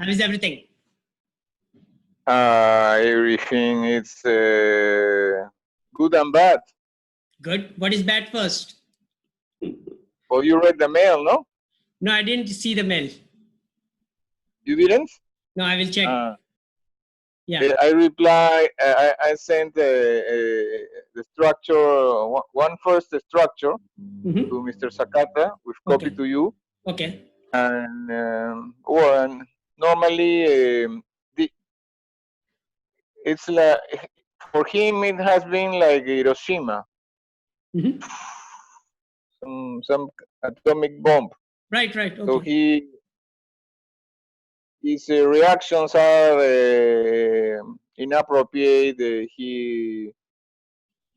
How is everything? Everything is good and bad. Good. What is bad first? Well, you read the mail, no? No, I didn't see the mail. You didn't? No, I will check. Yeah. I reply. I sent the structure, one first structure to Mr. Sakata with copy to you. Okay. And and normally it's like, for him it has been like Hiroshima, some atomic bomb. Right. Okay. So his reactions are inappropriate. He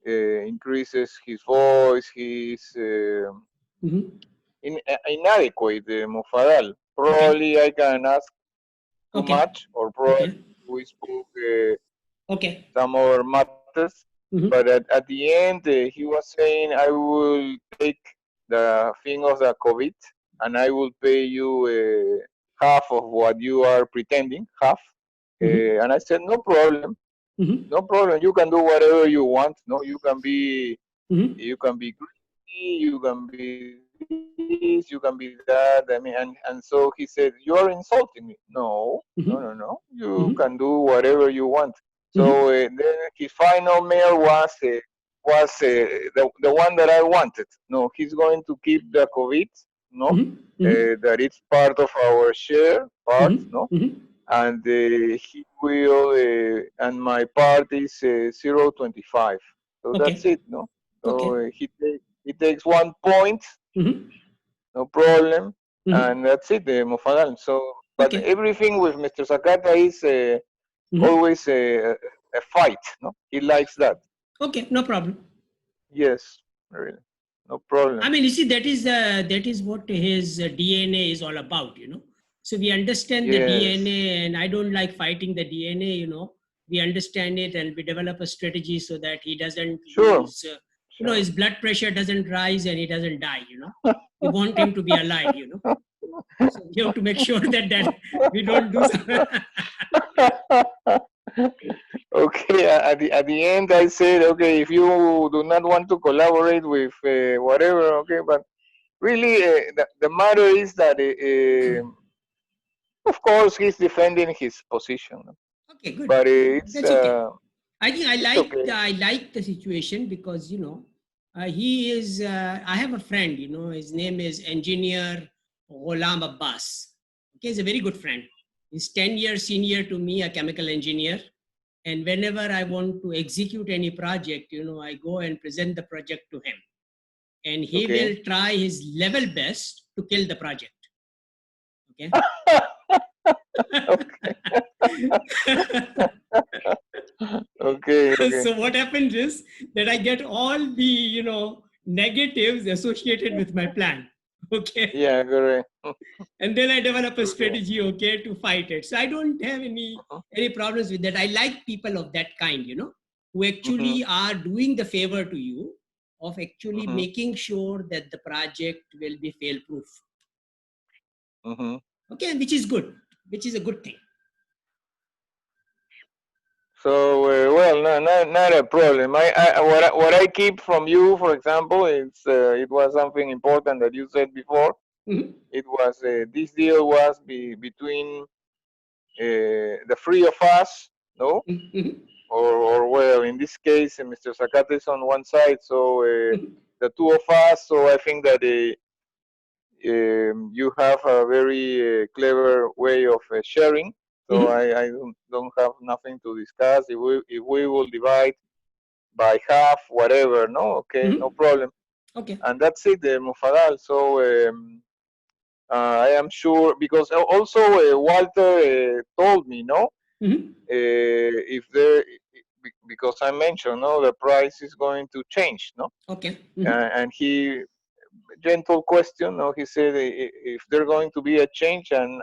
increases his voice. He's inadequate, Mufadal. Probably I can ask too much, or probably we spoke some other matters. But at the end, he was saying, I will take the thing of the COVID and I will pay you half of what you are pretending, half. And I said, no problem. No problem. You can do whatever you want. No, you can be greedy, you can be this, you can be that. I mean, and so he said, you are insulting me. No. You can do whatever you want. So then his final mail was the one that I wanted. No, he's going to keep the COVID. No, that it's part of our share part. No, and he will, and my part is 0.25. So that's it. No, so he takes 1 point. No problem, and that's it, Mufadal. So, but everything with Mr. Sakata is always a fight. No, he likes that. Okay, no problem. Yes, really, no problem. I mean, you see, that is what his DNA is all about. So we understand the DNA, and I don't like fighting the DNA. We understand it, and we develop a strategy so that he doesn't lose. His blood pressure doesn't rise and he doesn't die. We want him to be alive. So we have to make sure that we don't do Okay, at the end I said, okay, if you do not want to collaborate with whatever, okay, but really the matter is that of course he's defending his position. Okay, good. But it's that's okay. I think I like the situation because he is. I have a friend. His name is Engineer Ghulam Abbas. Okay, he's a very good friend. He's 10 years senior to me, a chemical engineer. And whenever I want to execute any project, I go and present the project to him. And he will try his level best to kill the project. Okay. Okay. So what happens is that I get all the negatives associated with my plan. Okay. Yeah, correct. And then I develop a strategy, to fight it. So I don't have any problems with that. I like people of that kind, who actually are doing the favor to you of actually making sure that the project will be fail-proof. Okay, which is good, which is a good thing. So well, not a problem. What I keep from you, for example, it was something important that you said before. It was this deal was between the three of us, no, or well, in this case, Mr. Sakata is on one side, so the two of us. So I think that you have a very clever way of sharing. So I don't have nothing to discuss. If we will divide by half, whatever, no, okay, no problem. Okay. And that's it, Mufadal. So I am sure, because also Walter told me, no, if there, because I mentioned, no, the price is going to change, no. Okay. And he, gentle question, no, he said if there's going to be a change, and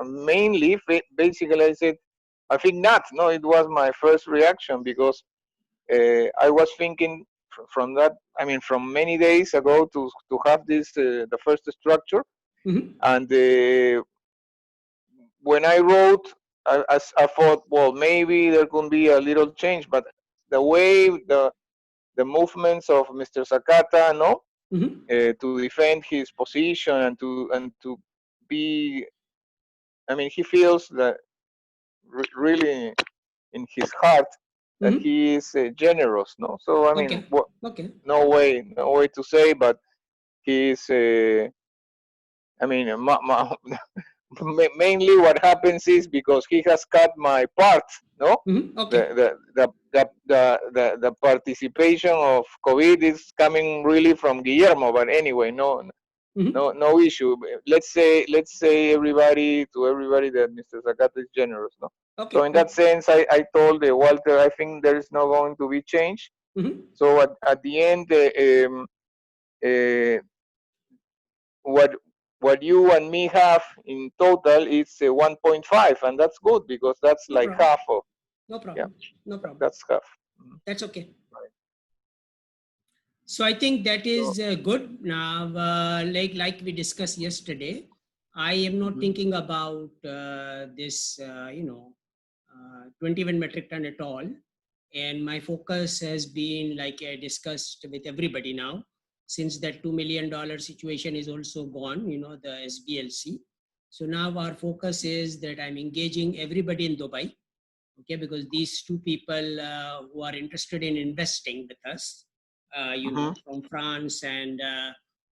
mainly, basically, I said, I think not. No, it was my first reaction, because I was thinking from that, I mean, from many days ago to have this, the first structure, and when I wrote, I thought, well, maybe there could be a little change, but the way the movements of Mr. Sakata, no, to defend his position and to be, I mean, he feels that really in his heart that he is generous, no. So I mean, no way to say, but he is. I mean, mainly what happens is because he has cut my part, no? The participation of COVID is coming really from Guillermo, but anyway, no issue. Let's say everybody that Mr. Sakata is generous, no? So in that sense, I told Walter, I think there is not going to be change. So at the end, what you and me have in total is 1.5, and that's good because that's no like problem. Half of. No problem. Yeah, no problem. That's half. That's okay. Right. So I think that is good. Now, like we discussed yesterday, I am not thinking about this, 21 metric ton at all. And my focus has been, like I discussed with everybody now, since that $2 million situation is also gone, the SBLC. So now our focus is that I'm engaging everybody in Dubai, okay, because these two people who are interested in investing with us, from France and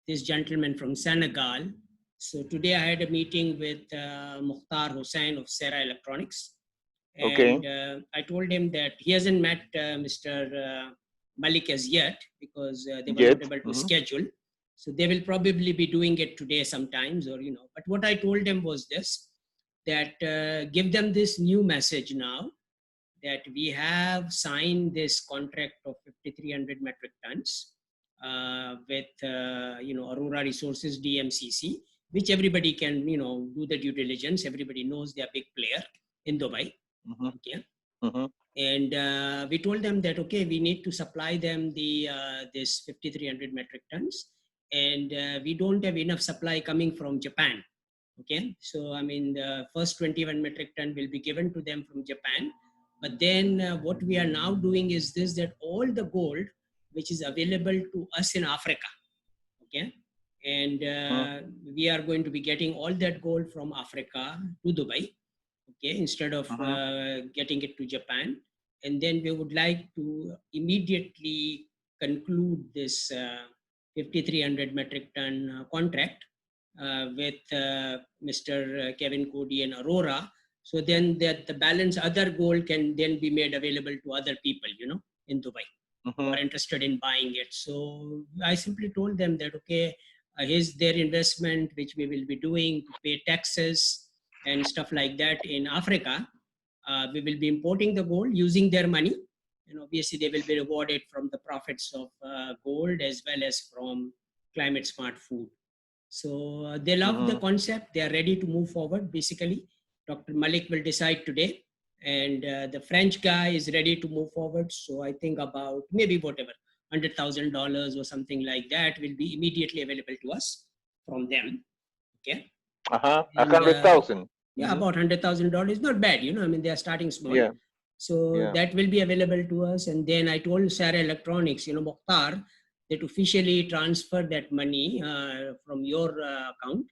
this gentleman from Senegal. So today I had a meeting with Mukhtar Hussain of Serra Electronics. And I told him that he hasn't met Mr. Malik as yet because they were not able to schedule. So they will probably be doing it today sometimes, or, but what I told them was this, that give them this new message now, that we have signed this contract of 5,300 metric tons with, Aurora Resources, DMCC, which everybody can, do the due diligence. Everybody knows they're a big player in Dubai. Okay. And we told them that, okay, we need to supply them this 5,300 metric tons, and we don't have enough supply coming from Japan. Okay. So, I mean, the first 21 metric ton will be given to them from Japan. But then what we are now doing is this, that all the gold which is available to us in Africa, okay, and we are going to be getting all that gold from Africa to Dubai, okay, instead of getting it to Japan. And then we would like to immediately conclude this 5,300 metric ton contract with Mr. Kevin Cody and Aurora. So then that the balance other gold can then be made available to other people, in Dubai who are interested in buying it. So I simply told them that, okay, here's their investment, which we will be doing to pay taxes and stuff like that in Africa. We will be importing the gold using their money. And obviously they will be rewarded from the profits of gold as well as from climate smart food. So they love the concept. They are ready to move forward. Basically, Dr. Malik will decide today, and the French guy is ready to move forward. So I think about maybe whatever, $100,000 or something like that will be immediately available to us from them. Okay. 100,000. Yeah, about $100,000. Not bad, I mean, they are starting small. Yeah. So that will be available to us. And then I told Serra Electronics, Mukhtar, that officially transfer that money from your account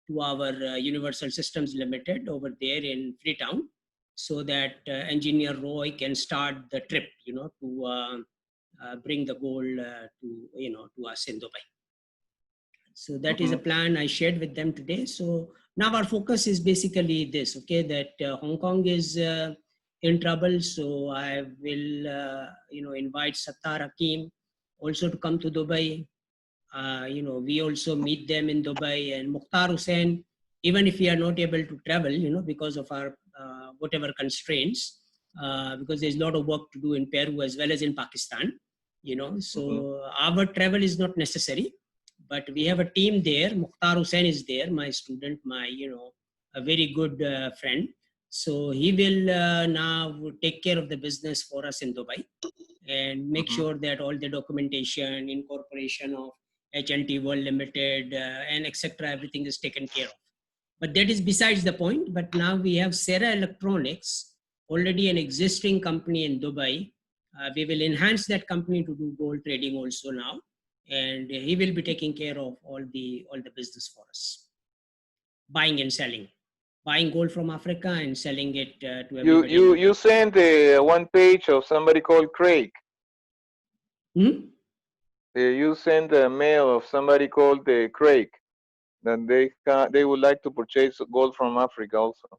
to our Universal Systems Limited over there in Freetown, so that Engineer Roy can start the trip, to bring the gold to us in Dubai. So that is a plan I shared with them today. So now our focus is basically this, okay, that Hong Kong is in trouble. So I will, invite Sattar Hakim also to come to Dubai. We also meet them in Dubai, and Mukhtar Hussain, even if we are not able to travel, because of our whatever constraints, because there's a lot of work to do in Peru as well as in Pakistan, so our travel is not necessary, but we have a team there. Mukhtar Hussain is there, my student, my, a very good friend. So he will now take care of the business for us in Dubai and make sure that all the documentation, incorporation of HNT World Limited and etc. everything is taken care of. But that is besides the point. But now we have Sarah Electronics, already an existing company in Dubai. We will enhance that company to do gold trading also now, and he will be taking care of all the business for us, buying and selling, buying gold from Africa and selling it to everybody. You sent one page of somebody called Craig. You sent a mail of somebody called Craig, that they would like to purchase gold from Africa also.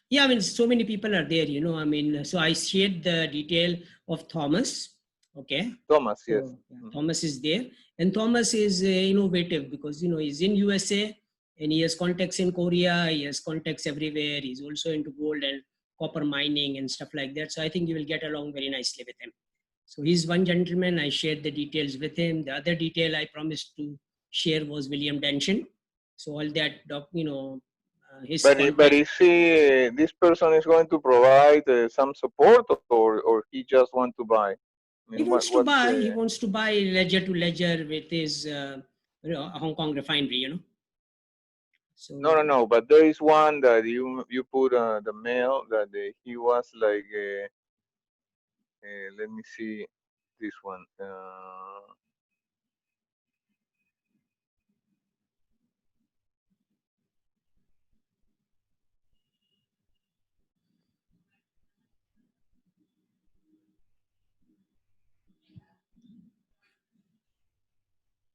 Yeah, I mean, so many people are there, you know. I mean, so I shared the detail of Thomas. Okay. Thomas, yes. So, yeah, Thomas is there, and Thomas is innovative because he's in USA and he has contacts in Korea. He has contacts everywhere. He's also into gold and copper mining and stuff like that. So I think you will get along very nicely with him. So he's one gentleman. I shared the details with him. The other detail I promised to share was William Dention. So all that, but is he, this person is going to provide some support, or he just want to buy? I mean, he wants to buy. He wants to buy ledger to ledger with his Hong Kong refinery. So no. But there is one that you put the mail that he was like. Let me see this one.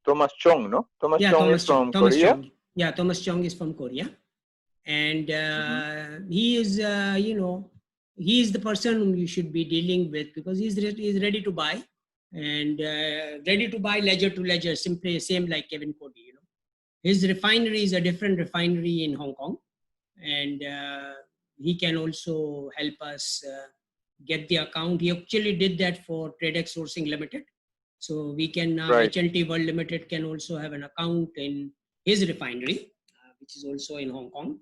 Thomas Chong, no? Thomas Chong is from Korea? Chong. Yeah, Thomas Chong is from Korea. And he is, he is the person whom you should be dealing with because he's ready to buy and ready to buy ledger to ledger, simply same like Kevin Cody, His refinery is a different refinery in Hong Kong. And he can also help us get the account. He actually did that for Tradex Sourcing Limited. So we can now, HNT World Limited can also have an account in his refinery, which is also in Hong Kong.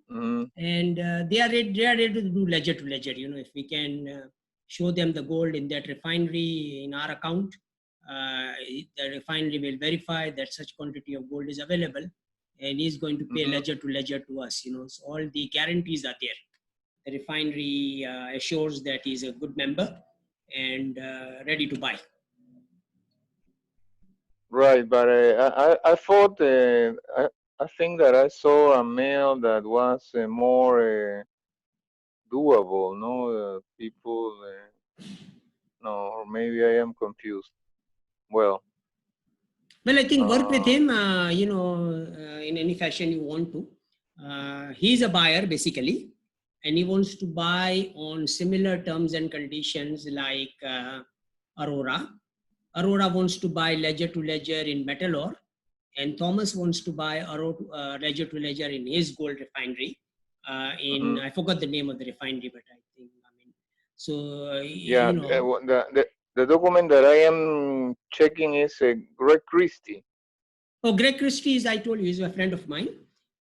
And they are ready to do ledger to ledger. If we can show them the gold in that refinery in our account, the refinery will verify that such quantity of gold is available, and he's going to pay ledger to ledger to us. So all the guarantees are there. The refinery assures that he's a good member and ready to buy. Right, but I thought, I think that I saw a mail that was more doable, no? People, no, or maybe I am confused. Well, I think work with him, in any fashion you want to. He's a buyer, basically, and he wants to buy on similar terms and conditions like Aurora. Aurora wants to buy ledger to ledger in metal ore, and Thomas wants to buy ledger to ledger in his gold refinery. I forgot the name of the refinery, but I think, so yeah, the document that I am checking is Greg Christie. Oh, Greg Christie is, I told you, he's a friend of mine.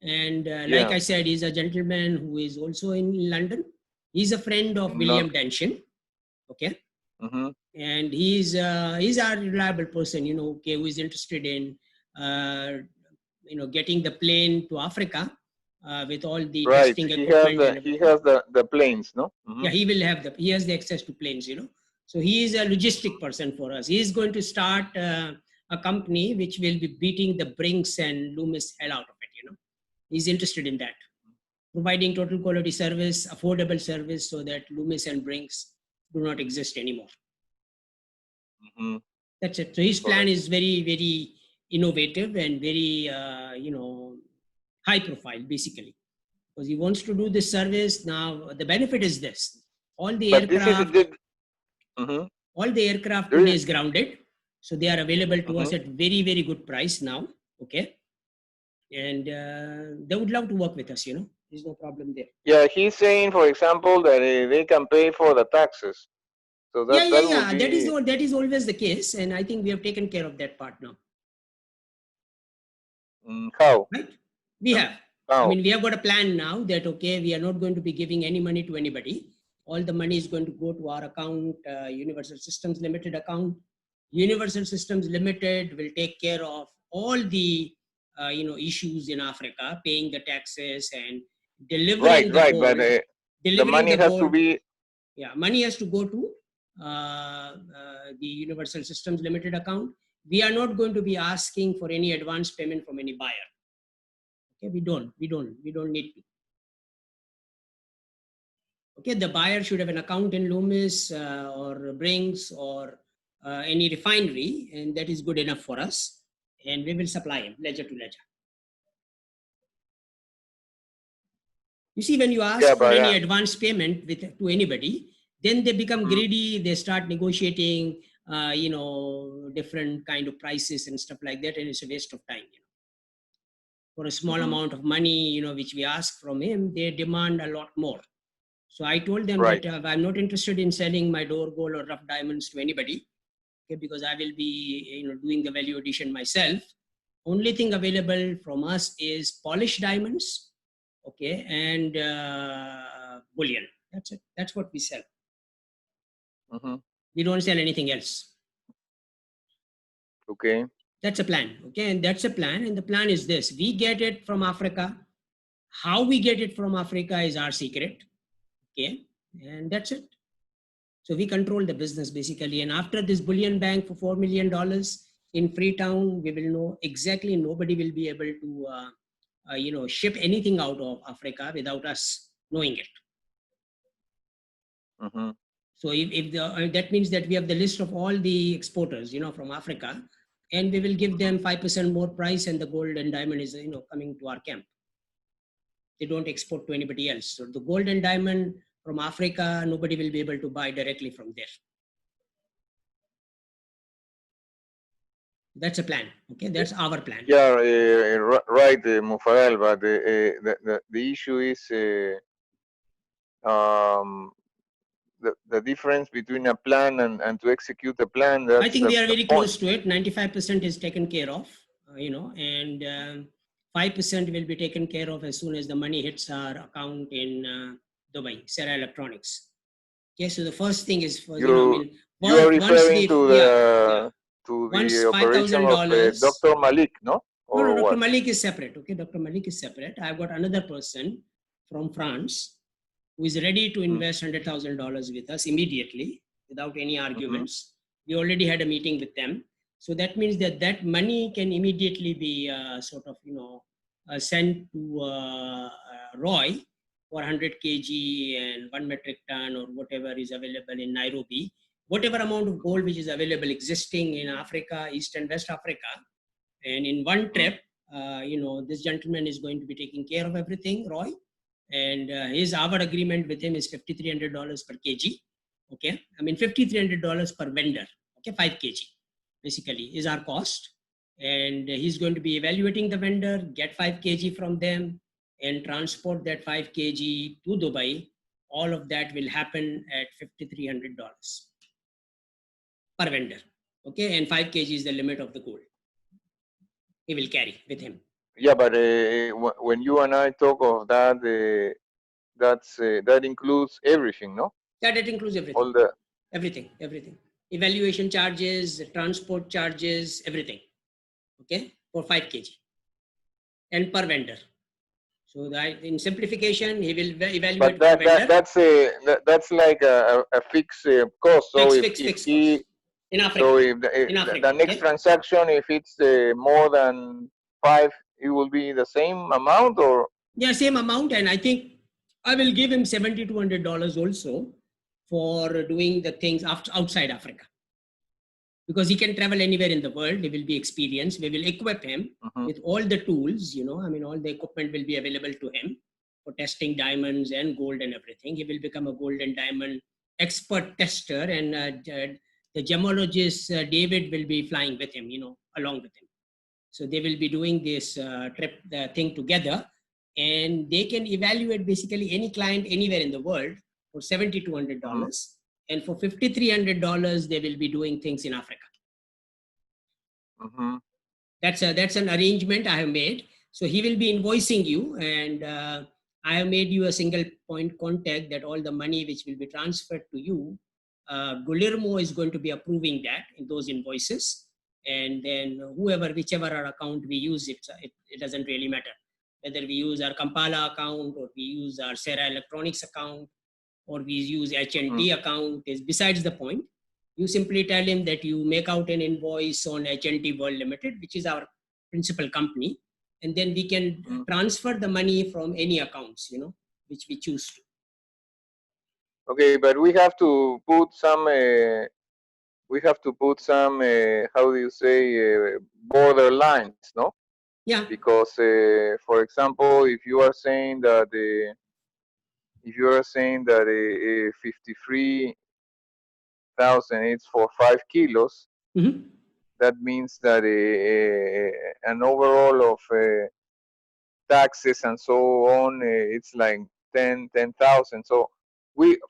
And like I said, he's a gentleman who is also in London. He's a friend of William Dention. Okay. And he's a reliable person, who is interested in, getting the plane to Africa with all the testing equipment. He has the planes, no? Yeah, he has the access to planes, So he is a logistic person for us. He is going to start a company which will be beating the Brinks and Loomis hell out of it, He's interested in that. Providing total quality service, affordable service, so that Loomis and Brinks do not exist anymore. That's it. So his plan is very, very innovative and very, high profile, basically. Because he wants to do this service. Now, the benefit is this. All the aircraft today is grounded. So they are available to us at very, very good price now. Okay. And they would love to work with us, There's no problem there. Yeah, he's saying, for example, that they can pay for the taxes. So that is always the case. And I think we have taken care of that part now. How? Right? We have. How? I mean, we have got a plan now that, okay, we are not going to be giving any money to anybody. All the money is going to go to our account, Universal Systems Limited account. Universal Systems Limited will take care of all the issues in Africa, paying the taxes and delivering the gold. But the money has to be. Yeah, money has to go to the Universal Systems Limited account. We are not going to be asking for any advance payment from any buyer. Okay, we don't need to. Okay, the buyer should have an account in Loomis or Brinks or any refinery, and that is good enough for us. And we will supply him ledger to ledger. You see, when you ask for any advance payment to anybody, then they become greedy. They start negotiating, different kind of prices and stuff like that, and it's a waste of time. For a small amount of money, which we ask from him, they demand a lot more. So I told them that I'm not interested in selling my door gold or rough diamonds to anybody, okay, because I will be, doing the value addition myself. Only thing available from us is polished diamonds, okay, and bullion. That's it. That's what we sell. We don't sell anything else. Okay. That's a plan. Okay, and that's a plan. And the plan is this: we get it from Africa. How we get it from Africa is our secret. Okay, and that's it. So we control the business basically. And after this bullion bank for $4 million in Freetown, we will know exactly. Nobody will be able to, ship anything out of Africa without us knowing it. So if that means that we have the list of all the exporters, from Africa, and we will give them 5% more price, and the gold and diamond is, coming to our camp. They don't export to anybody else. So the gold and diamond from Africa, nobody will be able to buy directly from there. That's a plan. Okay, that's our plan. Yeah, right, Mufarel. But the issue is the difference between a plan and to execute a plan. I think we are very close to it. 95% is taken care of, and 5% will be taken care of as soon as the money hits our account in Dubai, Sarah Electronics. Okay, so the first thing is for you are referring to the operation of Dr. Malik, no? Or no, Dr. Malik is separate. Okay, Dr. Malik is separate. I've got another person from France who is ready to invest $100,000 with us immediately without any arguments. We already had a meeting with them. So that means that money can immediately be sent to Roy for 100 kg and 1 metric ton or whatever is available in Nairobi. Whatever amount of gold which is available existing in Africa, East and West Africa. And in one trip, this gentleman is going to be taking care of everything, Roy. And our agreement with him is $5,300 per kg. Okay, I mean $5,300 per vendor. Okay, 5 kg basically is our cost. And he's going to be evaluating the vendor, get 5 kg from them, and transport that 5 kg to Dubai. All of that will happen at $5,300 per vendor. Okay, and 5 kg is the limit of the gold he will carry with him. Yeah, but when you and I talk of that, that includes everything, no? Yeah, that includes everything. All the everything. Evaluation charges, transport charges, everything. Okay, for 5 kg and per vendor. So that in simplification, he will evaluate. But that's like a fixed cost. So fixed cost. In Africa. So if the next transaction, if it's more than 5, it will be the same amount, or? Yeah, same amount. And I think I will give him $7,200 also for doing the things outside Africa. Because he can travel anywhere in the world. He will be experienced. We will equip him with all the tools, all the equipment will be available to him for testing diamonds and gold and everything. He will become a gold and diamond expert tester, and the gemologist, David, will be flying with him, along with him. So they will be doing this thing together, and they can evaluate basically any client anywhere in the world for $7,200. And for $5,300, they will be doing things in Africa. That's an arrangement I have made. So he will be invoicing you, and I have made you a single point contact that all the money which will be transferred to you, Guillermo is going to be approving that in those invoices. And then whichever our account we use, it doesn't really matter. Whether we use our Kampala account or we use our Sarah Electronics account or we use HND account is besides the point. You simply tell him that you make out an invoice on HND World Limited, which is our principal company, and then we can transfer the money from any accounts, which we choose to. Okay, but we have to put some, how do you say, border lines, no? Yeah. Because, for example, if you are saying that 53,000 is for 5 kilos, that means that an overall of taxes and so on, it's like 10,000. So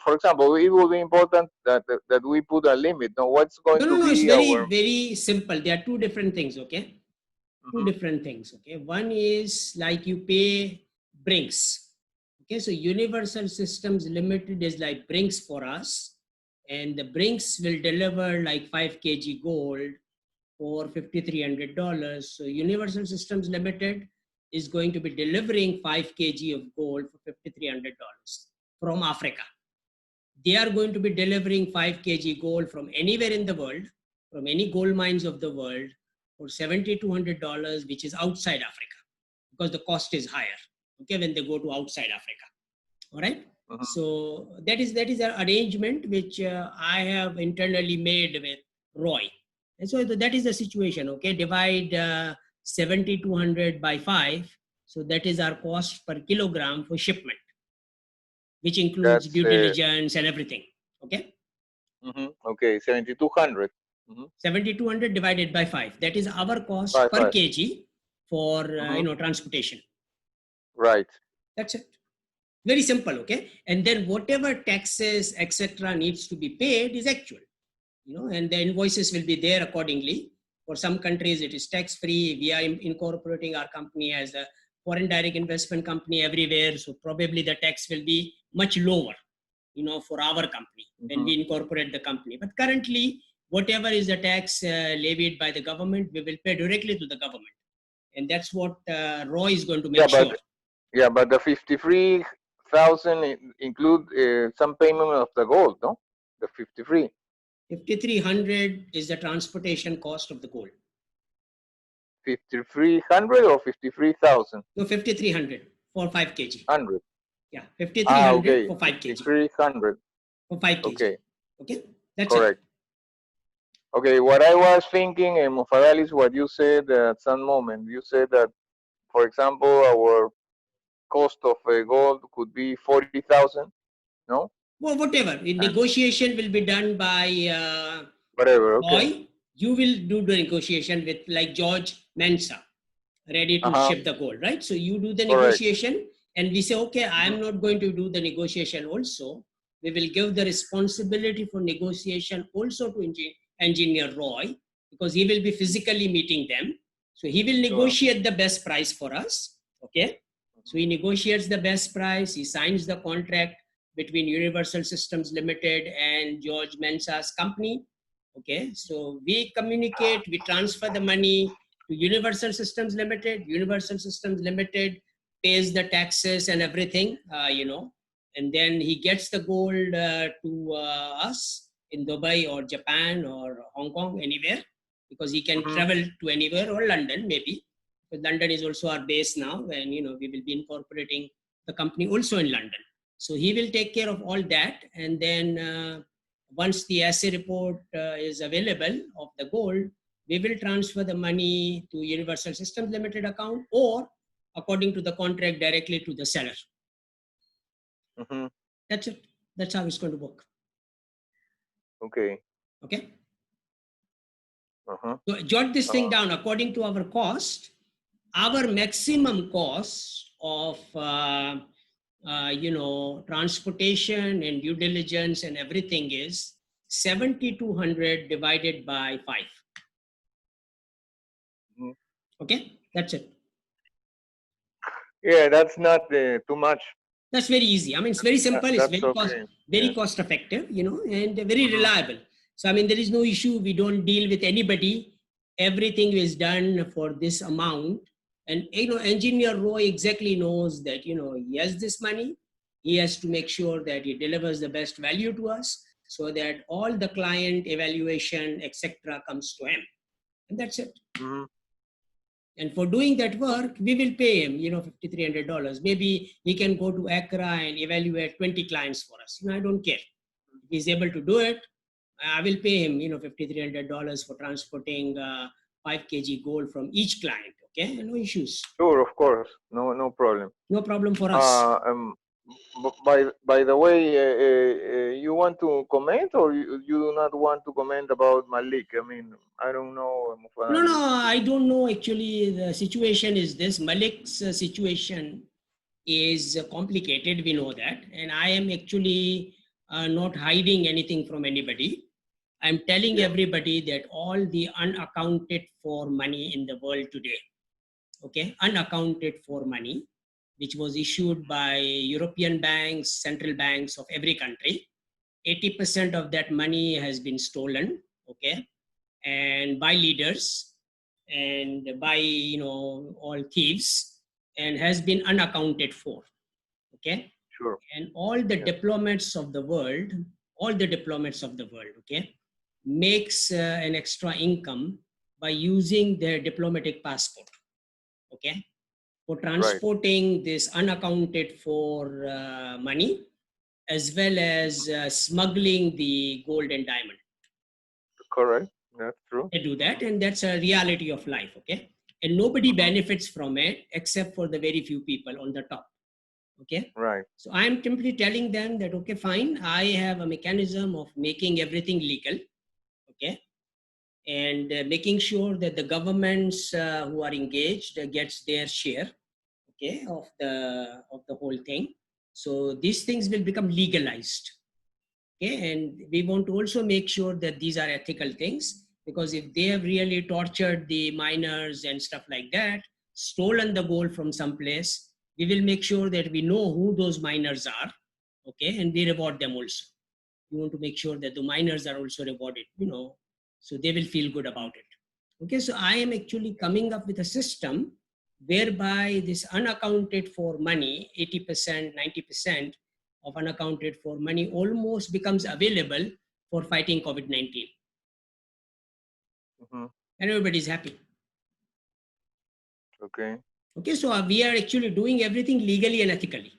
for example, it will be important that we put a limit. Now, what's going to be? No, it's very simple. There are two different things. Okay, two different things. Okay, one is like you pay Brinks. Okay, so Universal Systems Limited is like Brinks for us, and the Brinks will deliver like 5 kg gold for $5,300. So Universal Systems Limited is going to be delivering 5 kg of gold for $5,300 from Africa. They are going to be delivering 5 kg gold from anywhere in the world, from any gold mines of the world, for $7,200, which is outside Africa, because the cost is higher. Okay, when they go to outside Africa. All right. So that is an arrangement which I have internally made with Roy. And so that is the situation. Okay, divide 7,200 by 5. So that is our cost per kilogram for shipment, which includes due diligence and everything. Okay. Okay, 7,200. 7,200 divided by 5. That is our cost per kg for transportation. Right. That's it. Very simple. Okay. And then whatever taxes, etc., needs to be paid is actual. And the invoices will be there accordingly. For some countries, it is tax-free. We are incorporating our company as a foreign direct investment company everywhere. So probably the tax will be much lower, for our company when we incorporate the company. But currently, whatever is the tax levied by the government, we will pay directly to the government. And that's what Roy is going to make sure. Yeah, but the 53,000 include some payment of the gold, no? The 5,300 is the transportation cost of the gold. 5,300 or 53,000? No, 5,300 for 5 kg. 100. Yeah, 5,300 for 5 kg. 5,300 for 5 kg. Okay, that's correct. Okay, what I was thinking, Mufadal, is what you said at some moment. You said that, for example, our cost of gold could be 40,000, no? Well, whatever. Negotiation will be done by whatever. Okay. Roy. You will do the negotiation with like George Mensa, ready to ship the gold, right? So you do the negotiation, and we say, okay, I'm not going to do the negotiation also. We will give the responsibility for negotiation also to Engineer Roy, because he will be physically meeting them. So he will negotiate the best price for us. Okay. So he negotiates the best price. He signs the contract between Universal Systems Limited and George Mensa's company. Okay. So we communicate, we transfer the money to Universal Systems Limited. Universal Systems Limited pays the taxes and everything, and then he gets the gold to us in Dubai or Japan or Hong Kong, anywhere, because he can travel to anywhere, or London maybe. But London is also our base now, and we will be incorporating the company also in London. So he will take care of all that, and then once the assay report is available of the gold, we will transfer the money to Universal Systems Limited account, or according to the contract, directly to the seller. That's it. That's how it's going to work. Okay. Okay. So jot this thing down. According to our cost, our maximum cost of transportation and due diligence and everything is 7,200 divided by 5. Okay, that's it. Yeah, that's not too much. That's very easy. I mean, it's very simple. It's very cost effective, and very reliable. So, I mean, there is no issue. We don't deal with anybody everything is done for this amount. And, engineer Roy exactly knows that, he has this money. He has to make sure that he delivers the best value to us so that all the client evaluation, etc. comes to him. And that's it. Mm-hmm. And for doing that work, we will pay him, $5,300. Maybe he can go to Accra and evaluate 20 clients for us. I don't care. If he's able to do it, I will pay him, $5,300 for transporting 5 kg gold from each client. Okay, no issues. Sure, of course, no problem. No problem for us. By the way, you want to comment, or you do not want to comment about Malik? I mean, I don't know. No, I don't know. Actually, the situation is this. Malik's situation is complicated. We know that, and I am actually not hiding anything from anybody. I'm telling everybody that all the unaccounted for money in the world today, okay, unaccounted for money, which was issued by European banks, central banks of every country, 80% of that money has been stolen, okay, and by leaders and by, all thieves, and has been unaccounted for, okay. Sure. And all the diplomats of the world, okay, makes an extra income by using their diplomatic passport, okay, for transporting this unaccounted for money, as well as smuggling the gold and diamond. Correct, that's true. They do that, and that's a reality of life, okay? And nobody benefits from it except for the very few people on the top, okay? Right. So I'm simply telling them that, okay, fine, I have a mechanism of making everything legal, okay? And making sure that the governments who are engaged gets their share, okay, of the whole thing. So these things will become legalized, okay. And we want to also make sure that these are ethical things, because if they have really tortured the miners and stuff like that, stolen the gold from someplace, we will make sure that we know who those miners are, okay, and we reward them also. We want to make sure that the miners are also rewarded, so they will feel good about it. Okay, so I am actually coming up with a system whereby this unaccounted for money, 80%, 90% of unaccounted for money almost becomes available for fighting COVID-19. Mm-hmm. And everybody's happy. Okay. Okay, so we are actually doing everything legally and ethically.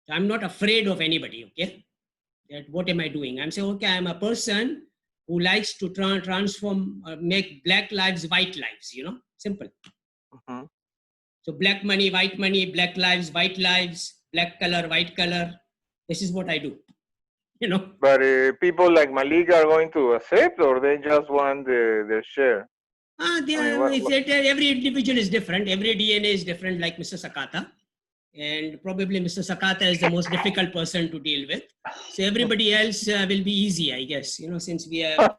I'm not afraid of anybody, okay? That what am I doing? I'm saying, okay, I'm a person who likes to transform, make black lives white lives, simple. Mm-hmm. So black money, black lives, white lives, black color, white color. This is what I do, But people like Malik are going to accept, or they just want their share? Every individual is different. Every DNA is different, like Mr. Sakata. And probably Mr. Sakata is the most difficult person to deal with. So everybody else will be easy, I guess, since we are...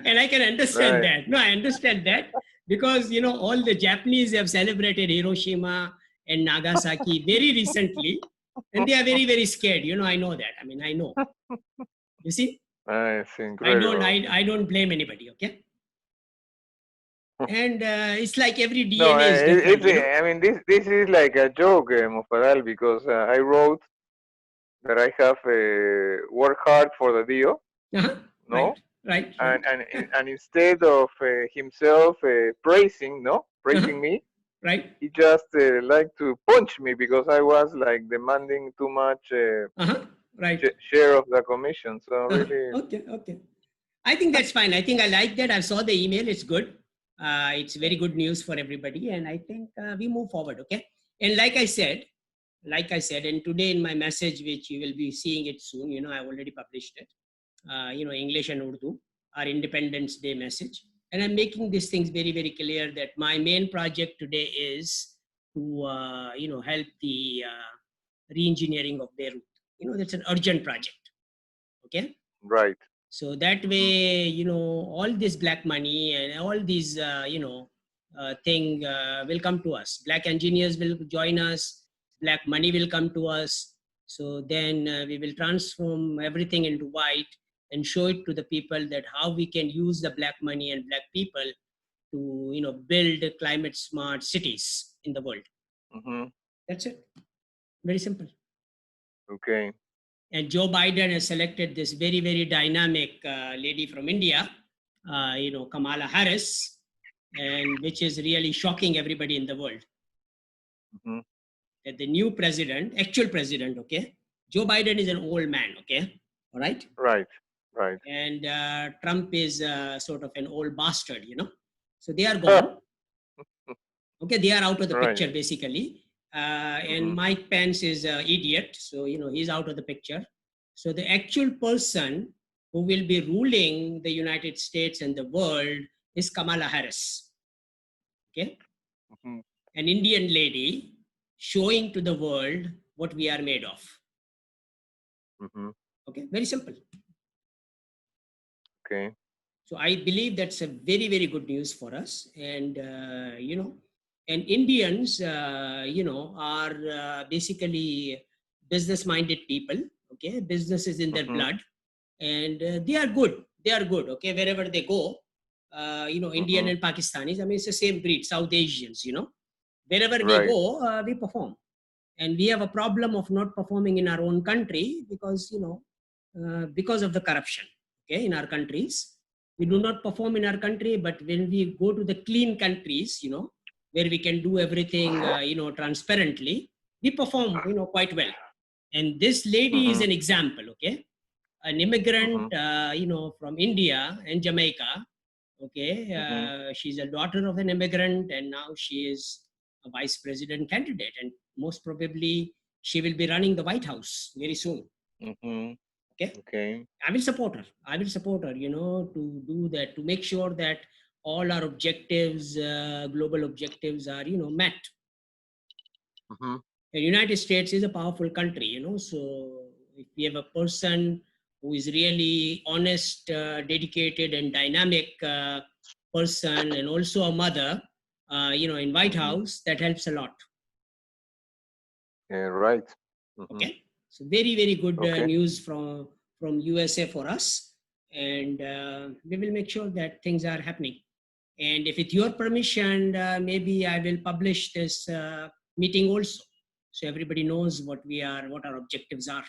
And I can understand that. No, I understand that because, all the Japanese have celebrated Hiroshima and Nagasaki very recently, and they are very, very scared. I know that. I mean, I know. You see? It's incredible. I don't blame anybody, okay? And it's like every DNA is different. I mean, this is like a joke, Mufadal, because I wrote that I have worked hard for the deal. No? Right. And instead of himself praising me, right, he just liked to punch me because I was like demanding too much share of the commission. So really, okay. I think that's fine. I think I like that. I saw the email. It's good. It's very good news for everybody, and I think we move forward. Okay. And like I said, and today in my message, which you will be seeing it soon. I already published it. English and Urdu, our Independence Day message. And I'm making these things very, very clear that my main project today is to, help the re-engineering of Beirut. That's an urgent project. Okay. Right. So that way, all this black money and all these, thing will come to us. Black engineers will join us. Black money will come to us. So then we will transform everything into white. and show it to the people that how we can use the black money and black people to, you know, build climate smart cities in the world. That's it. Very simple. Okay. And Joe Biden has selected this very, very dynamic lady from India, you know, Kamala Harris, and which is really shocking everybody in the world. That the new president, actual president, okay, Joe Biden is an old man, okay, all right? Right, right. And Trump is sort of an old bastard, you know. So they are gone. Okay, they are out of the picture, basically. And Mike Pence is an idiot, so, you know, he's out of the picture. So the actual person who will be ruling the United States and the world is Kamala Harris. Okay? An Indian lady showing to the world what we are made of. Okay, very simple. Okay. So I believe that's a very, very good news for us. And, you know, and Indians, you know, are basically business-minded people. Okay, business is in their blood, and they are good. They are good. Okay, wherever they go, you know, Indian and Pakistanis. I mean, it's the same breed. South Asians. You know, wherever we go, we perform, and we have a problem of not performing in our own country because, you know, because of the corruption. Okay, in our countries, we do not perform in our country, but when we go to the clean countries, you know, where we can do everything, you know, transparently, we perform, you know, quite well. And this lady is an example, okay? An immigrant, you know, from India and Jamaica, okay? She's a daughter of an immigrant, and now she is a vice president candidate. And most probably, she will be running the White House very soon. Okay. I will support her. I will support her, you know, to do that, to make sure that all our objectives, global objectives are, you know, met. The United States is a powerful country, you know, so if we have a person who is really honest, dedicated and dynamic person, and also a mother, you know, in White House, that helps a lot. Right. Okay. So very, very good news from USA for us. And we will make sure that things are happening. And if with your permission, maybe I will publish this meeting also, so everybody knows what we are, what our objectives are.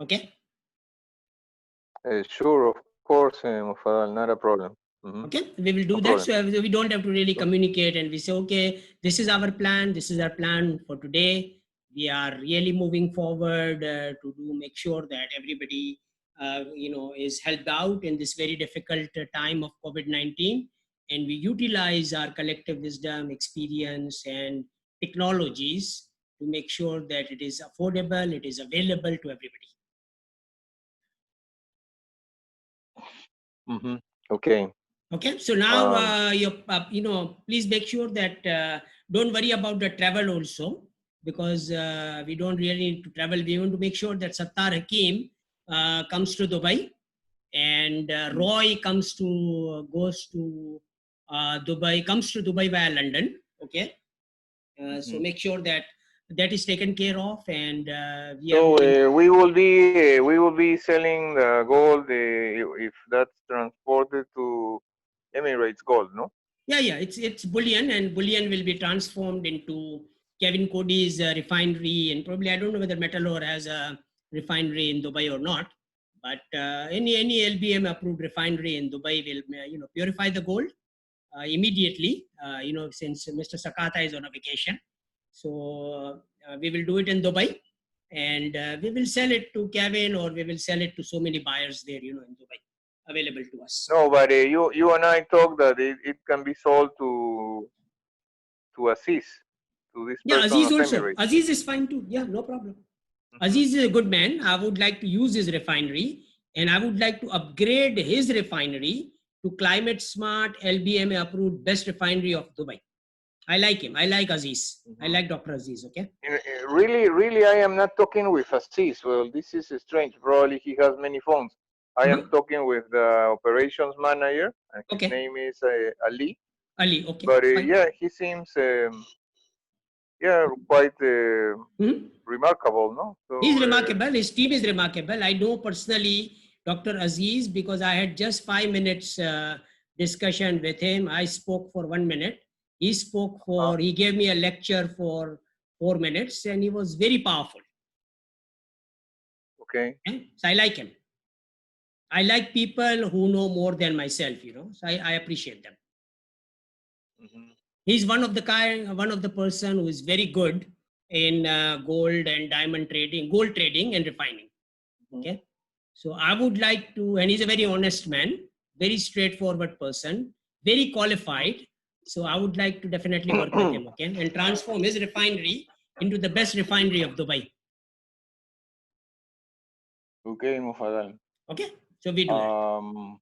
Okay? Sure, of course, Mufadal, not a problem. Okay, we will do that. So we don't have to really communicate, and we say, okay, this is our plan. This is our plan for today. We are really moving forward to make sure that everybody, you know, is helped out in this very difficult time of COVID-19, and we utilize our collective wisdom, experience, and technologies to make sure that it is affordable, it is available to everybody. Okay. Okay, so now you know, please make sure that don't worry about the travel also, because we don't really need to travel. We want to make sure that Sattar Hakim comes to Dubai, and Roy goes to Dubai, comes to Dubai via London. Okay, so make sure that that is taken care of, and we will be selling the gold if that's transported to Emirates Gold, no? Yeah, it's bullion, and bullion will be transformed into Kevin Cody's refinery, and probably I don't know whether Metalor has a refinery in Dubai or not, but any LBM approved refinery in Dubai will, you know, purify the gold immediately, you know, since Mr. Sakata is on a vacation. So we will do it in Dubai, and we will sell it to Kevin, or we will sell it to so many buyers there, you know, in Dubai, available to us. No, but you and I talked that it can be sold to Aziz, to this person. Aziz also. Emirates. Aziz is fine too. Yeah, no problem. Aziz is a good man. I would like to use his refinery, and I would like to upgrade his refinery to climate smart, LBMA approved best refinery of Dubai. I like him. I like Aziz. I like Dr. Aziz. Okay. Really, I am not talking with Aziz. Well, this is strange. Probably he has many phones. I am talking with the operations manager, and his name is Ali. Ali, okay. But yeah, he seems, Yeah, quite remarkable, no? So, he's remarkable. His team is remarkable. I know personally Dr. Aziz because I had just 5 minutes discussion with him. I spoke for 1 minute. He spoke for, he gave me a lecture for 4 minutes and he was very powerful. Okay. So I like him. I like people who know more than myself, so I appreciate them. He's one of the person who is very good in gold and diamond trading, gold trading and refining. Okay. So I would like to, and he's a very honest man, very straightforward person, very qualified. So I would like to definitely work with him, okay, and transform his refinery into the best refinery of Dubai. Okay, Mufaddal. Okay, so we do that.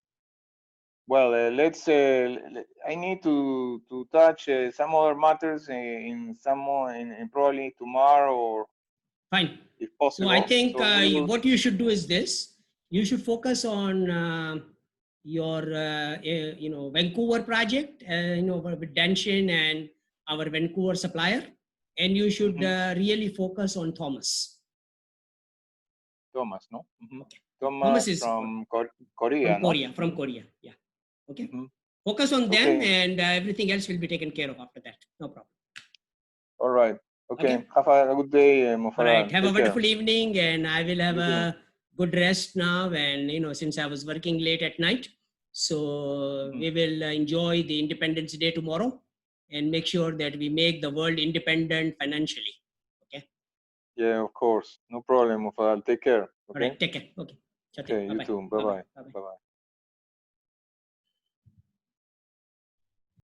Well, let's. I need to touch some other matters in probably tomorrow or fine, if possible. So I think what you should do is this: you should focus on your Vancouver project, with Danshin and our Vancouver supplier, and you should really focus on Thomas. Thomas, no? Okay. Thomas is from Korea. From Korea, yeah. Okay. Focus on them, and everything else will be taken care of after that. No problem. All right. Okay. Have a good day, Mufaddal. All right. Have a wonderful evening, and I will have a good rest now. And since I was working late at night, so we will enjoy the Independence Day tomorrow, and make sure that we make the world independent financially. Okay. Yeah, of course. No problem, Mufaddal. Take care. Okay. All right. Take care. Okay. Okay. You too. Bye bye. Bye bye.